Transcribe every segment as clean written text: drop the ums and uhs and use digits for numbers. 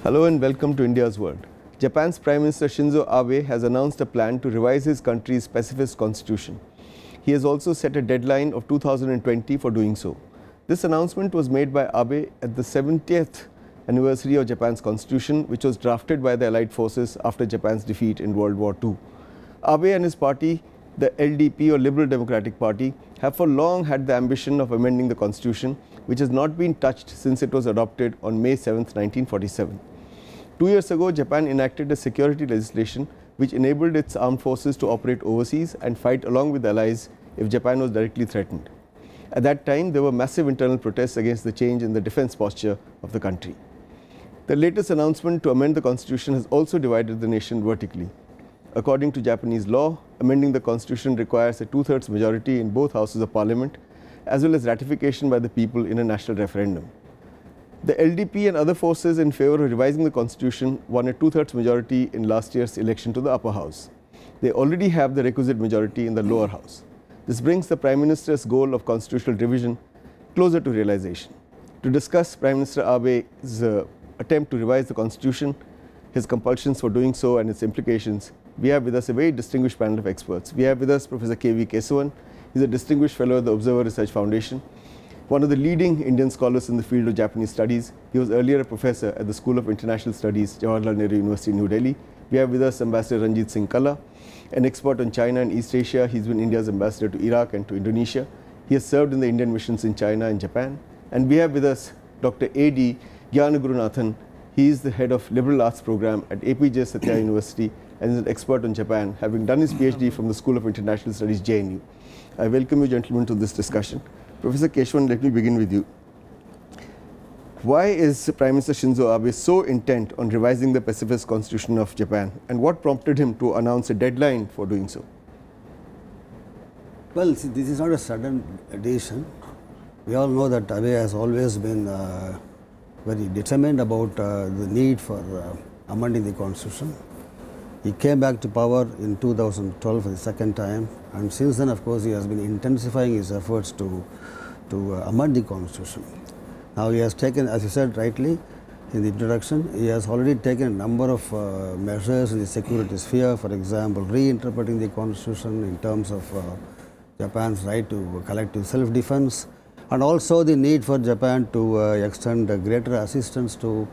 Hello and welcome to India's World. Japan's Prime Minister Shinzo Abe has announced a plan to revise his country's pacifist constitution. He has also set a deadline of 2020 for doing so. This announcement was made by Abe at the 70th anniversary of Japan's constitution, which was drafted by the Allied forces after Japan's defeat in World War II. Abe and his party, the LDP or Liberal Democratic Party, have for long had the ambition of amending the constitution, which has not been touched since it was adopted on May 7, 1947. 2 years ago, Japan enacted a security legislation which enabled its armed forces to operate overseas and fight along with allies if Japan was directly threatened. At that time, there were massive internal protests against the change in the defense posture of the country. The latest announcement to amend the constitution has also divided the nation vertically. According to Japanese law, amending the constitution requires a two-thirds majority in both houses of parliament, as well as ratification by the people in a national referendum. The LDP and other forces in favor of revising the constitution won a two-thirds majority in last year's election to the upper house. They already have the requisite majority in the lower house. This brings the Prime Minister's goal of constitutional revision closer to realization. To discuss Prime Minister Abe's attempt to revise the constitution, his compulsions for doing so and its implications, we have with us a very distinguished panel of experts. We have with us Professor K.V. Kesavan. He is a distinguished fellow at the Observer Research Foundation, one of the leading Indian scholars in the field of Japanese studies. He was earlier a professor at the School of International Studies, Jawaharlal Nehru University, New Delhi. We have with us Ambassador Ranjit Singh Kalha, an expert on China and East Asia. He's been India's ambassador to Iraq and to Indonesia. He has served in the Indian missions in China and Japan. And we have with us Dr. A.D. Gnanagurunathan. He is the head of Liberal Arts Program at APJ Satya University and is an expert on Japan, having done his PhD from the School of International Studies, JNU. I welcome you gentlemen to this discussion. Professor Kesavan, let me begin with you. Why is Prime Minister Shinzo Abe so intent on revising the pacifist constitution of Japan, and what prompted him to announce a deadline for doing so? Well, see, this is not a sudden decision. We all know that Abe has always been very determined about the need for amending the constitution. He came back to power in 2012 for the second time, and since then, of course, he has been intensifying his efforts to amend the constitution. Now, he has taken, as you said rightly in the introduction, he has already taken a number of measures in the security sphere, for example, reinterpreting the constitution in terms of Japan's right to collective self-defense, and also the need for Japan to extend greater assistance to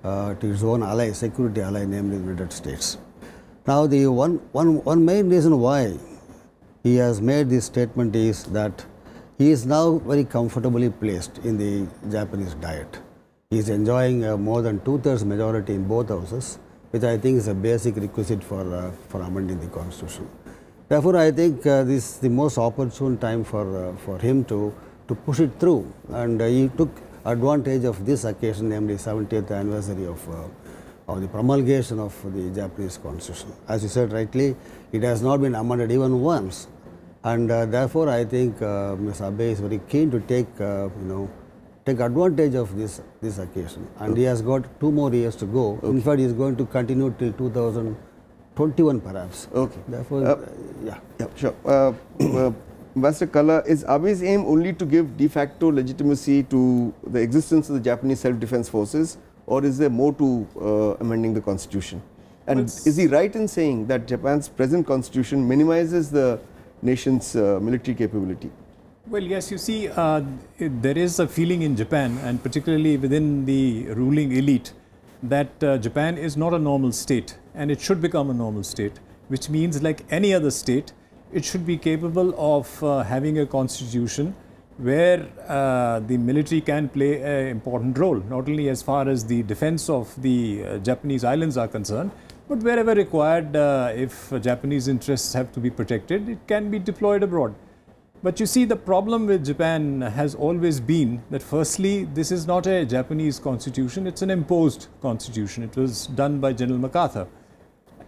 its own ally, security ally, namely the United States. Now, the one main reason why he has made this statement is that he is now very comfortably placed in the Japanese diet. He is enjoying more than two-thirds majority in both houses, which I think is a basic requisite for amending the constitution. Therefore, I think this is the most opportune time for him to push it through, and he took advantage of this occasion, namely 70th anniversary of the promulgation of the Japanese constitution. As you said rightly, it has not been amended even once, and therefore I think Mr. Abe is very keen to take advantage of this occasion, and he has got 2 more years to go. Okay. In fact, he is going to continue till 2021 perhaps. Okay. Therefore, yeah, sure. Ambassador Kalha, is Abe's aim only to give de facto legitimacy to the existence of the Japanese self-defense forces, or is there more to amending the constitution? And is he right in saying that Japan's present constitution minimizes the nation's military capability? Well, yes, you see, there is a feeling in Japan, and particularly within the ruling elite, that Japan is not a normal state, and it should become a normal state, which means, like any other state, it should be capable of having a constitution where the military can play an important role, not only as far as the defense of the Japanese islands are concerned, but wherever required, if Japanese interests have to be protected, it can be deployed abroad. But you see, the problem with Japan has always been that firstly, this is not a Japanese constitution, it's an imposed constitution. It was done by General MacArthur.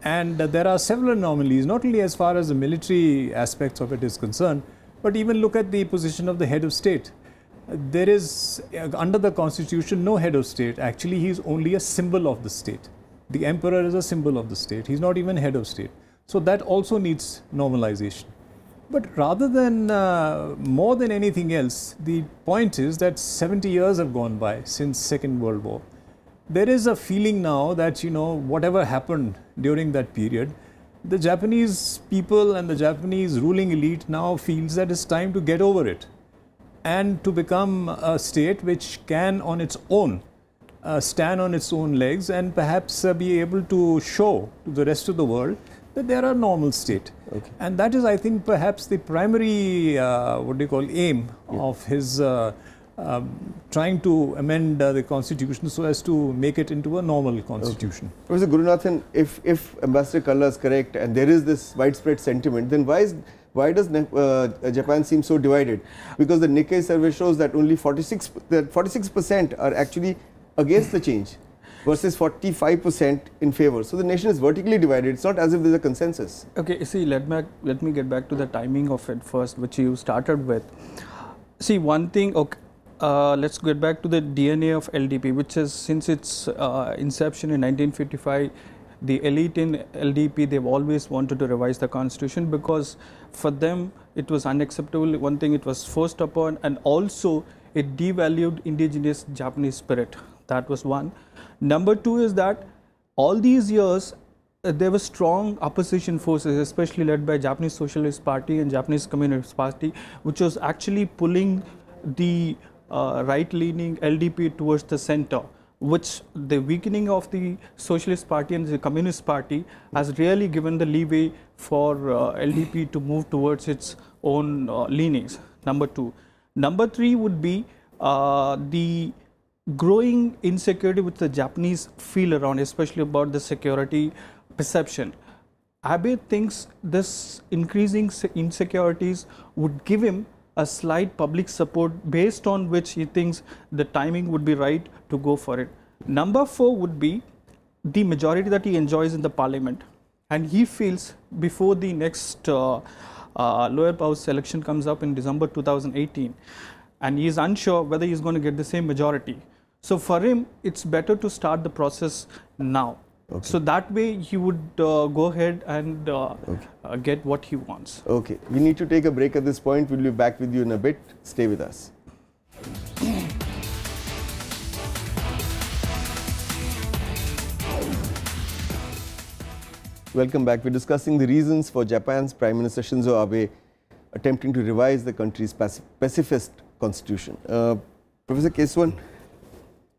And there are several anomalies, not only as far as the military aspects of it is concerned, but even look at the position of the head of state. There is, under the constitution, no head of state. Actually, he is only a symbol of the state. The emperor is a symbol of the state. He's not even head of state. So that also needs normalization. But rather than, more than anything else, the point is that 70 years have gone by since Second World War. there is a feeling now that, you know, whatever happened during that period, the Japanese people and the Japanese ruling elite now feels that it's time to get over it and to become a state which can on its own stand on its own legs and perhaps be able to show to the rest of the world that they are a normal state. Okay. And that is, I think, perhaps the primary, what do you call, aim of his trying to amend the constitution so as to make it into a normal constitution. Okay. Professor Gurunathan, if Ambassador Kalha is correct and there is this widespread sentiment, then why does Japan seem so divided? Because the Nikkei survey shows that only 46% are actually against the change versus 45% in favor. So the nation is vertically divided. It's not as if there's a consensus. Okay, see, let me get back to the timing of it first, which you started with. See, one thing, okay, let's get back to the DNA of LDP, which is since its inception in 1955, the elite in LDP, they've always wanted to revise the constitution because for them it was unacceptable. One thing, it was forced upon, and also it devalued indigenous Japanese spirit. That was one. Number two is that all these years there were strong opposition forces, especially led by Japanese Socialist Party and Japanese Communist Party, which was actually pulling the right-leaning LDP towards the center, which the weakening of the Socialist Party and the Communist Party has really given the leeway for LDP to move towards its own leanings. Number two. Number three would be the growing insecurity which the Japanese feel around, especially about the security perception. Abe thinks this increasing insecurities would give him a slight public support based on which he thinks the timing would be right to go for it. Number four would be the majority that he enjoys in the parliament, and he feels before the next lower house election comes up in December 2018, and he is unsure whether he is going to get the same majority. So for him, it's better to start the process now. Okay. So that way he would go ahead and get what he wants. Okay, we need to take a break at this point. We'll be back with you in a bit. Stay with us. Welcome back. We're discussing the reasons for Japan's Prime Minister Shinzo Abe attempting to revise the country's pacifist constitution. Professor Kesavan,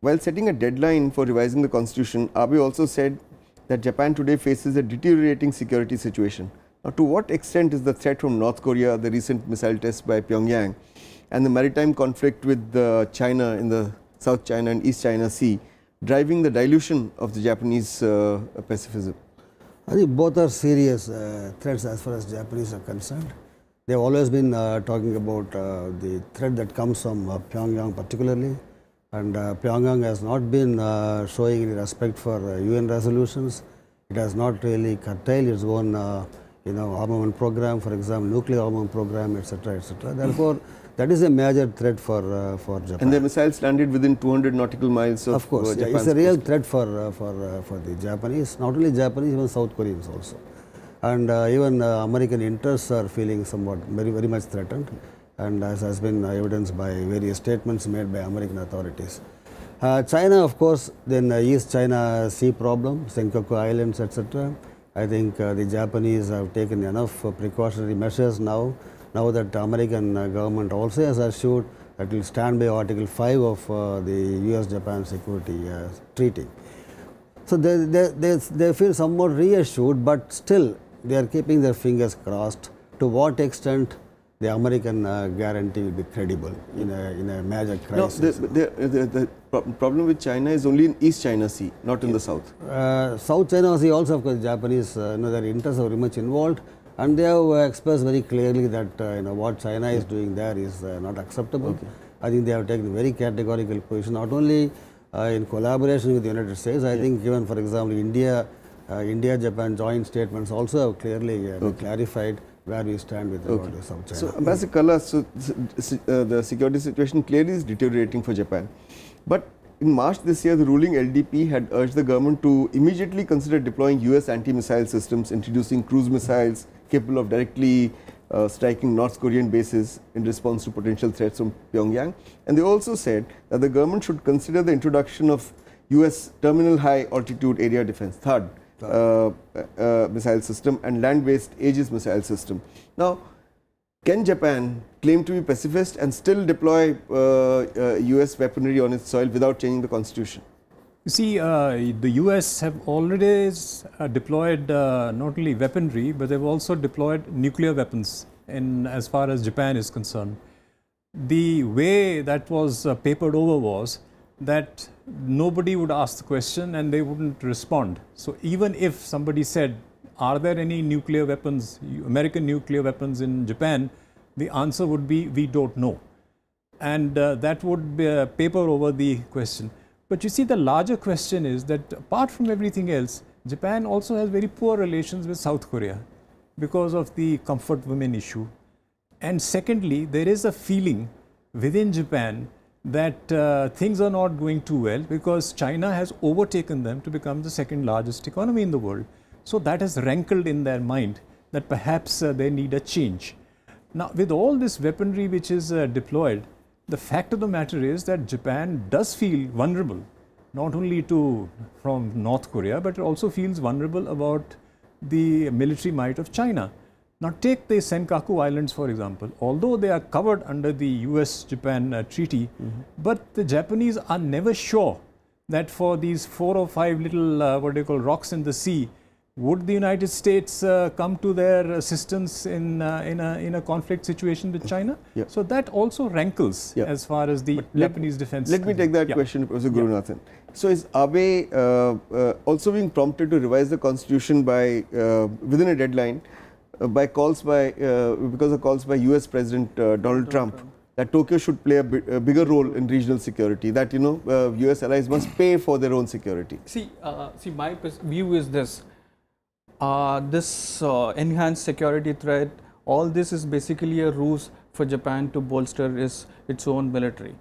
while setting a deadline for revising the constitution, Abe also said that Japan today faces a deteriorating security situation. Now, to what extent is the threat from North Korea, the recent missile test by Pyongyang, and the maritime conflict with China in the South China and East China Sea driving the dilution of the Japanese pacifism? I think both are serious threats as far as Japanese are concerned. They have always been talking about the threat that comes from Pyongyang particularly. And Pyongyang has not been showing any respect for UN resolutions. It has not really curtailed its own, armament program, for example, nuclear armament program, etc., etc. Therefore, that is a major threat for Japan. And the missiles landed within 200 nautical miles of course, yeah, it's a real threat for the Japanese, not only Japanese, even South Koreans also. And even American interests are feeling somewhat very much threatened. And as has been evidenced by various statements made by American authorities. China, of course, then East China Sea problem, Senkaku Islands, etc. I think the Japanese have taken enough precautionary measures now that the American government also has assured that it will stand by Article 5 of the US-Japan Security Treaty. So they feel somewhat reassured, but still they are keeping their fingers crossed to what extent the American guarantee will be credible in a major crisis. No, the problem with China is only in East China Sea, not in the South. South China Sea also, of course, Japanese, their interests are very much involved, and they have expressed very clearly that what China is doing there is not acceptable. Okay. I think they have taken a very categorical position, not only in collaboration with the United States. I think even, for example, India-Japan joint statements also have clearly clarified where we stand with regard to South China. So, Ambassador Kalha, the security situation clearly is deteriorating for Japan. But in March this year, the ruling LDP had urged the government to immediately consider deploying US anti-missile systems, introducing cruise missiles capable of directly striking North Korean bases in response to potential threats from Pyongyang. And they also said that the government should consider the introduction of US terminal high altitude area defense, THAAD missile system, and land-based Aegis missile system. Now, can Japan claim to be pacifist and still deploy US weaponry on its soil without changing the constitution? You see, the US have already deployed not only weaponry, but they've also deployed nuclear weapons as far as Japan is concerned. The way that was papered over was that nobody would ask the question and they wouldn't respond. So even if somebody said, are there any nuclear weapons, American nuclear weapons in Japan, the answer would be, we don't know. And that would be, paper over the question. But you see, the larger question is that apart from everything else, Japan also has very poor relations with South Korea because of the comfort women issue. And secondly, there is a feeling within Japan that things are not going too well because China has overtaken them to become the second largest economy in the world. So that has rankled in their mind that perhaps they need a change. Now, with all this weaponry which is deployed, the fact of the matter is that Japan does feel vulnerable, not only from North Korea, but it also feels vulnerable about the military might of China. Now, take the Senkaku Islands, for example. Although they are covered under the US-Japan treaty, but the Japanese are never sure that for these 4 or 5 little rocks in the sea, would the United States come to their assistance in a conflict situation with China? Yeah. So that also rankles as far as the Japanese defense. Let me take that question, Professor Gurunathan. So is Abe also being prompted to revise the constitution by within a deadline by calls by because of calls by US President Donald Trump that Tokyo should play a bigger role in regional security, that US allies must pay for their own security? See, my view is this. This enhanced security threat, all this is basically a ruse for Japan to bolster its own military.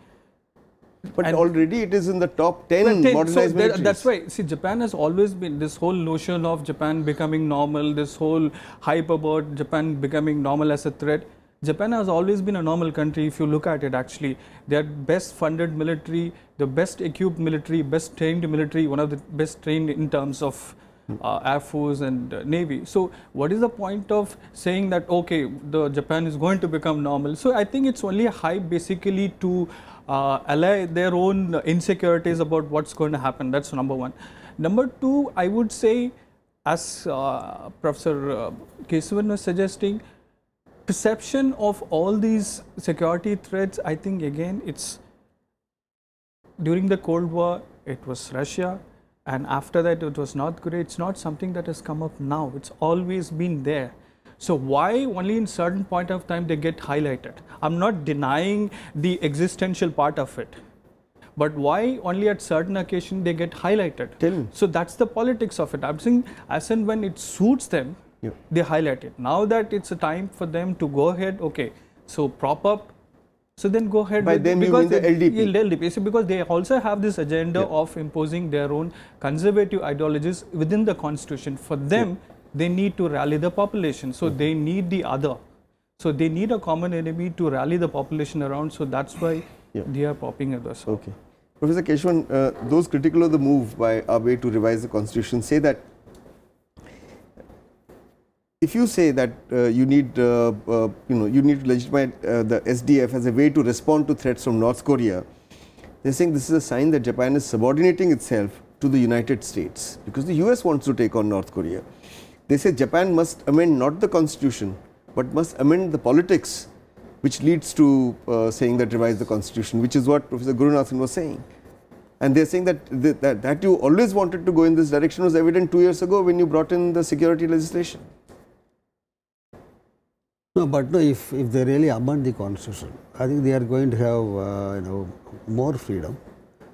But already it is in the top 10 modernized militaries. That's why, see, Japan has always been, this whole notion of Japan becoming normal, this whole hype about Japan becoming normal as a threat. Japan has always been a normal country if you look at it actually. They are best funded military, the best equipped military, best trained military, one of the best trained in terms of Air Force and Navy. So what is the point of saying that, okay, Japan is going to become normal? So I think it's only a hype basically to allay their own insecurities about what's going to happen. That's number one. Number two, I would say, as Professor Kesavan was suggesting, perception of all these security threats, I think again it's during the Cold War it was Russia, and after that it was North Korea. It's not something that has come up now, it's always been there. So why only in certain point of time they get highlighted? I'm not denying the existential part of it, but why only at certain occasion they get highlighted? So that's the politics of it. I'm saying as and when it suits them, they highlight it. Now that it's a time for them to go ahead, okay, so prop up, so then go ahead. By them you mean the LDP? LDP, so because they also have this agenda of imposing their own conservative ideologies within the constitution. For them, they need to rally the population, so they need the other. So they need a common enemy to rally the population around, so that's why they are popping at us. Okay. Professor Kesavan, those critical of the move by Abe to revise the constitution say that if you say that you need to legitimize the SDF as a way to respond to threats from North Korea, they're saying this is a sign that Japan is subordinating itself to the United States because the US wants to take on North Korea. They say Japan must amend not the constitution, but must amend the politics, which leads to saying that revise the constitution, which is what Professor Gurunathan was saying. And they're saying that you always wanted to go in this direction was evident 2 years ago when you brought in the security legislation. No, but no, if they really amend the constitution, I think they are going to have more freedom.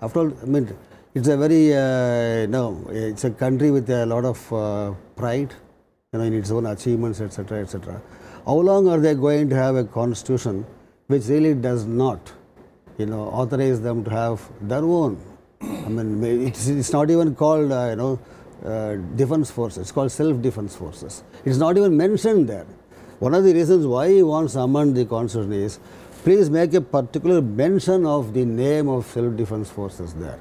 After all, I mean, it's a very it's a country with a lot of pride, in its own achievements, etc., etc. How long are they going to have a constitution which really does not, authorize them to have their own? I mean, it's not even called, defense forces. It's called self-defense forces. It's not even mentioned there. One of the reasons why he wants to amend the constitution is, please make a particular mention of the name of self-defense forces there.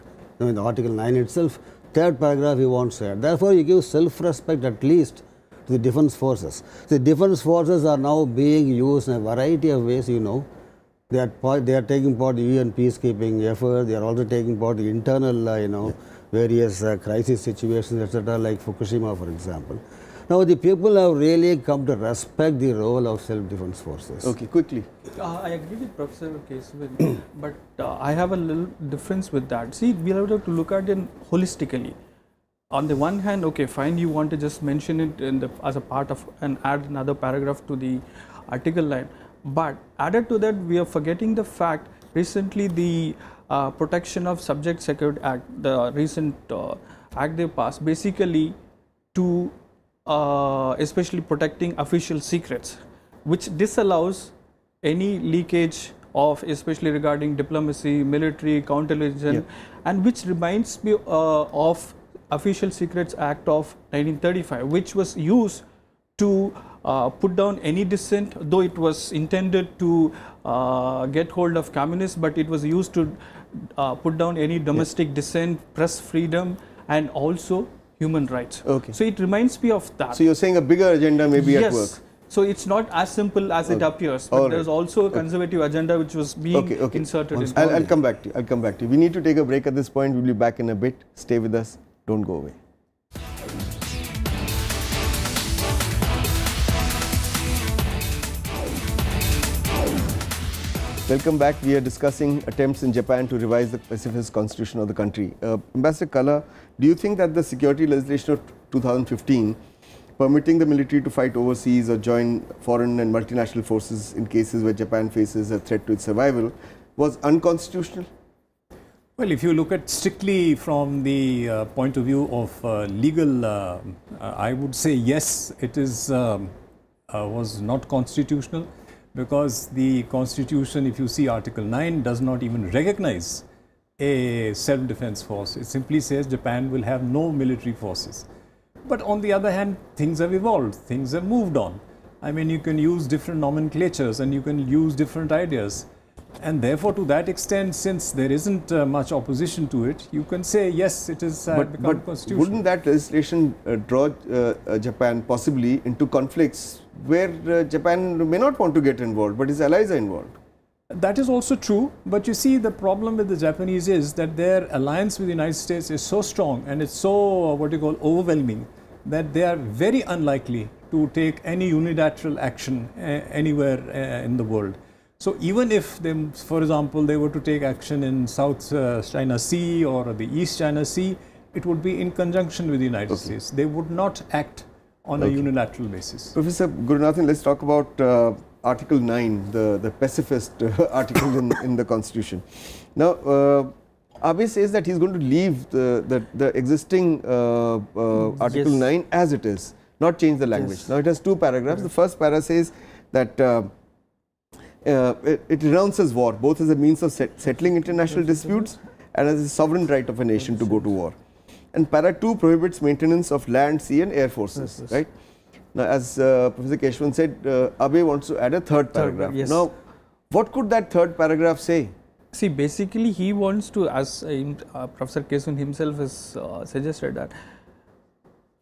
in the Article 9 itself, third paragraph he wants to add. Therefore, he gives self-respect at least to the defense forces. The defense forces are now being used in a variety of ways, you know. They are taking part in UN peacekeeping effort. They are also taking part in internal, various crisis situations, etc., like Fukushima, for example. Now, the people have really come to respect the role of self-defense forces. Okay, quickly. I agree with Professor Kesavan, but I have a little difference with that. See, we have to look at it holistically. On the one hand, okay, fine, you want to just mention it as a part of and add another paragraph to the Article 9. But added to that, we are forgetting the fact recently the Protection of Subject Security Act, the recent act they passed, basically to especially protecting official secrets, which disallows any leakage of, especially regarding diplomacy, military, counterintelligence, and which reminds me of Official Secrets Act of 1935, which was used to put down any dissent, though it was intended to get hold of communists, but it was used to put down any domestic dissent, press freedom, and also human rights. Okay. So it reminds me of that. So you're saying a bigger agenda may be at work. So it's not as simple as it appears, but there's also a conservative agenda which was being inserted in. I'll come back to you. I'll come back to you. We need to take a break at this point. We'll be back in a bit. Stay with us. Don't go away. Welcome back. We are discussing attempts in Japan to revise the pacifist constitution of the country. Ambassador Kalha, do you think that the security legislation of 2015 permitting the military to fight overseas or join foreign and multinational forces in cases where Japan faces a threat to its survival was unconstitutional? Well, if you look at strictly from the point of view of legal, I would say yes, it is was not constitutional, because the Constitution, if you see Article 9, does not even recognize a self-defense force. It simply says Japan will have no military forces. But on the other hand, things have evolved, things have moved on. I mean, you can use different nomenclatures and you can use different ideas. And therefore, to that extent, since there isn't much opposition to it, you can say, yes, it is become constitutional. Wouldn't that legislation draw Japan possibly into conflicts where Japan may not want to get involved, but its allies are involved? That is also true, but you see, the problem with the Japanese is that their alliance with the United States is so strong and it's so, what you call, overwhelming, that they are very unlikely to take any unilateral action anywhere in the world. So even if they, for example, they were to take action in South China Sea or the East China Sea, it would be in conjunction with the United States. They would not act on a unilateral basis. Professor Gurunathan, let's talk about Article 9, the pacifist article in the Constitution. Now, Abe says that he's going to leave the existing Article 9 as it is, not change the language. Now, it has two paragraphs. The first para says that it renounces war, both as a means of settling international disputes and as a sovereign right of a nation to go to war. And para 2 prohibits maintenance of land, sea and air forces, right? Now, as Professor Kesavan said, Abe wants to add a third paragraph. Now, what could that third paragraph say? See, basically he wants to, as Professor Kesavan himself has suggested, that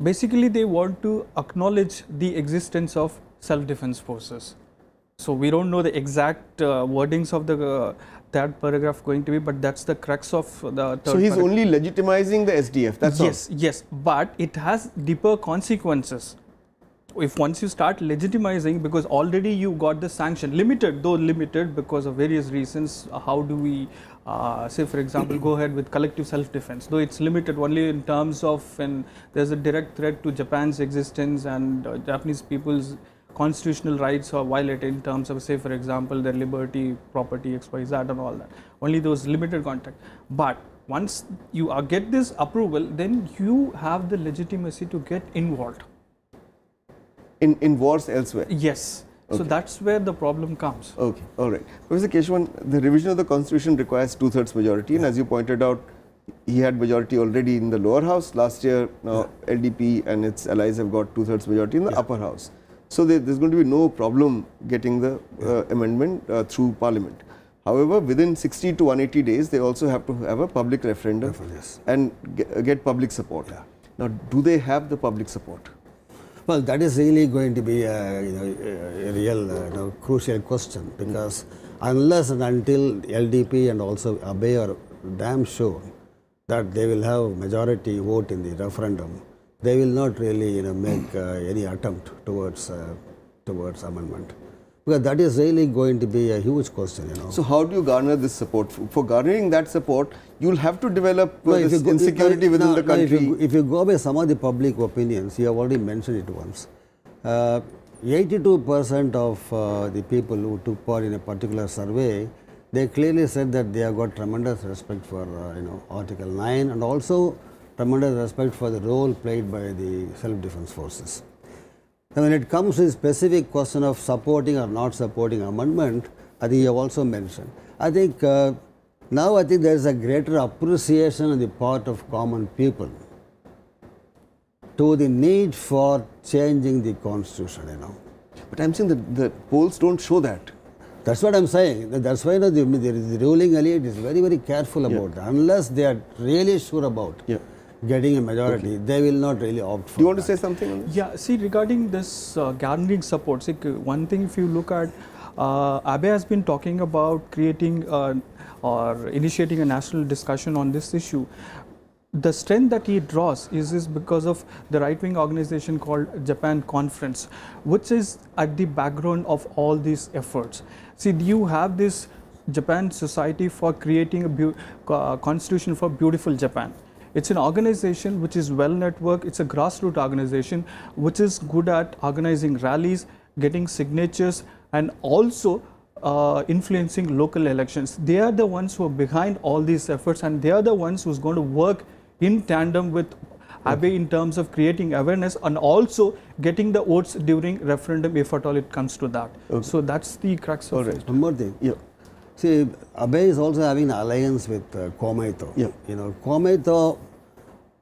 basically they want to acknowledge the existence of self-defense forces. So we don't know the exact wordings of the third paragraph going to be, but that's the crux of the third paragraph. So he's only legitimizing the SDF, that's all? Yes, but it has deeper consequences. If once you start legitimizing, because already you got the sanction, limited, though limited because of various reasons, how do we, say for example, go ahead with collective self-defense, though it's limited only in terms of when there's a direct threat to Japan's existence and Japanese people's constitutional rights are violated in terms of, say for example, their liberty, property, XYZ and all that, only those limited contact. But once you get this approval, then you have the legitimacy to get involved. In wars elsewhere? Yes. Okay. So that's where the problem comes. Okay, all right. Professor Kesavan, the revision of the Constitution requires 2/3 majority, and as you pointed out, he had majority already in the lower house. Last year, now LDP and its allies have got 2/3 majority in the upper house. So there's going to be no problem getting the amendment through Parliament. However, within 60 to 180 days, they also have to have a public referendum Yes. and get public support. Yeah. Now, do they have the public support? Well, that is really going to be a real crucial question, because unless and until LDP and also Abe are damn sure that they will have majority vote in the referendum, they will not really make any attempt towards amendment. Because that is really going to be a huge question. So how do you garner this support? For garnering that support, you will have to develop this insecurity within the country. If you go by some of the public opinions, you have already mentioned it once. 82% of the people who took part in a particular survey, they clearly said that they have got tremendous respect for Article 9 and also tremendous respect for the role played by the self-defense forces. Now, when it comes to the specific question of supporting or not supporting amendment, I think you have also mentioned. I think now there is a greater appreciation on the part of common people to the need for changing the constitution. But I'm saying that the polls don't show that. That's what I'm saying. That's why the ruling elite is very, very careful about that. Unless they are really sure about getting a majority, they will not really opt for. Do you want to say something on this? Yeah, see, regarding this garnering support, see, one thing if you look at, Abe has been talking about creating or initiating a national discussion on this issue. The strength that he draws is because of the right-wing organization called Japan Conference, which is at the background of all these efforts. See, you have this Japan Society for creating a constitution for beautiful Japan. It's an organization which is well networked. It's a grassroots organization which is good at organizing rallies, getting signatures, and also influencing local elections. They are the ones who are behind all these efforts, and they are the ones who's going to work in tandem with Abe in terms of creating awareness and also getting the votes during referendum if at all it comes to that. So that's the crux of it. One more thing. See, Abe is also having an alliance with Komeito. Komeito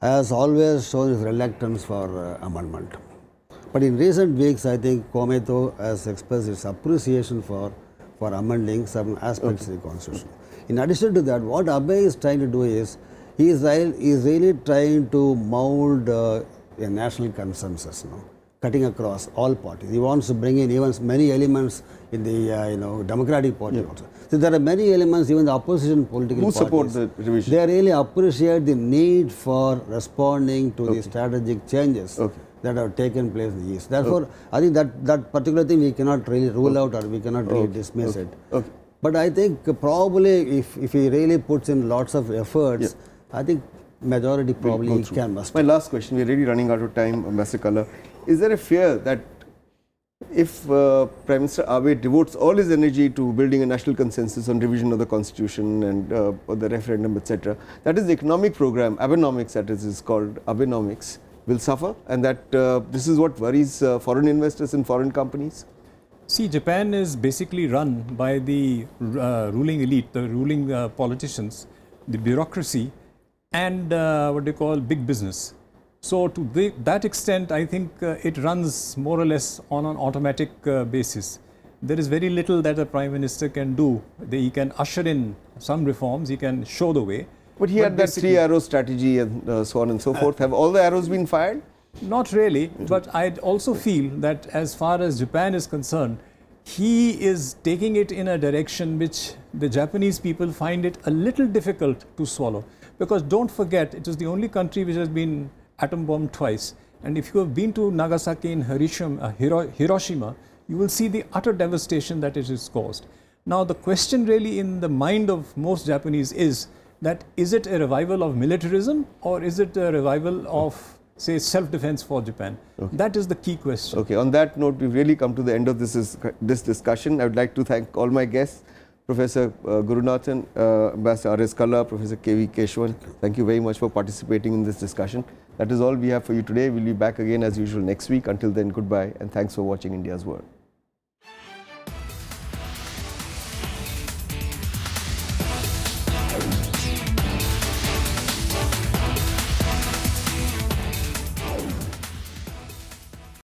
has always shown his reluctance for amendment. But in recent weeks, I think Komeito has expressed its appreciation for amending some aspects of the constitution. In addition to that, what Abe is trying to do is, he is really trying to mold a national consensus, cutting across all parties. He wants to bring in even many elements in the Democratic Party also. So there are many elements, even the opposition political parties. Who support the revision? They really appreciate the need for responding to the strategic changes that have taken place in the East. Therefore, I think that particular thing we cannot really rule out, or we cannot really dismiss it. But I think probably if he really puts in lots of efforts, I think majority probably can muster. My last question, we are really running out of time, Mr. Kalha. Is there a fear that if Prime Minister Abe devotes all his energy to building a national consensus on revision of the constitution and the referendum, etc., that is the economic program, Abenomics, that is called Abenomics, will suffer, and that this is what worries foreign investors in foreign companies? See, Japan is basically run by the ruling elite, the ruling politicians, the bureaucracy, and what they call big business. So to that extent, I think it runs more or less on an automatic basis. There is very little that a Prime Minister can do. He can usher in some reforms, he can show the way. But he had that 3-arrow strategy and so on and so forth. Have all the arrows been fired? Not really, but I also feel that as far as Japan is concerned, he is taking it in a direction which the Japanese people find it a little difficult to swallow. Because don't forget, it is the only country which has been atom bombed twice. And if you have been to Nagasaki and Hiroshima, you will see the utter devastation that it has caused. Now, the question really in the mind of most Japanese is that is it a revival of militarism or is it a revival of, say, self-defense for Japan? That is the key question. On that note, we've really come to the end of this discussion. I would like to thank all my guests, Professor Gurunathan, Ambassador R.S. Kalha, Professor K.V. Kesavan. Thank you very much for participating in this discussion. That is all we have for you today. We'll be back again as usual next week. Until then, goodbye and thanks for watching India's World.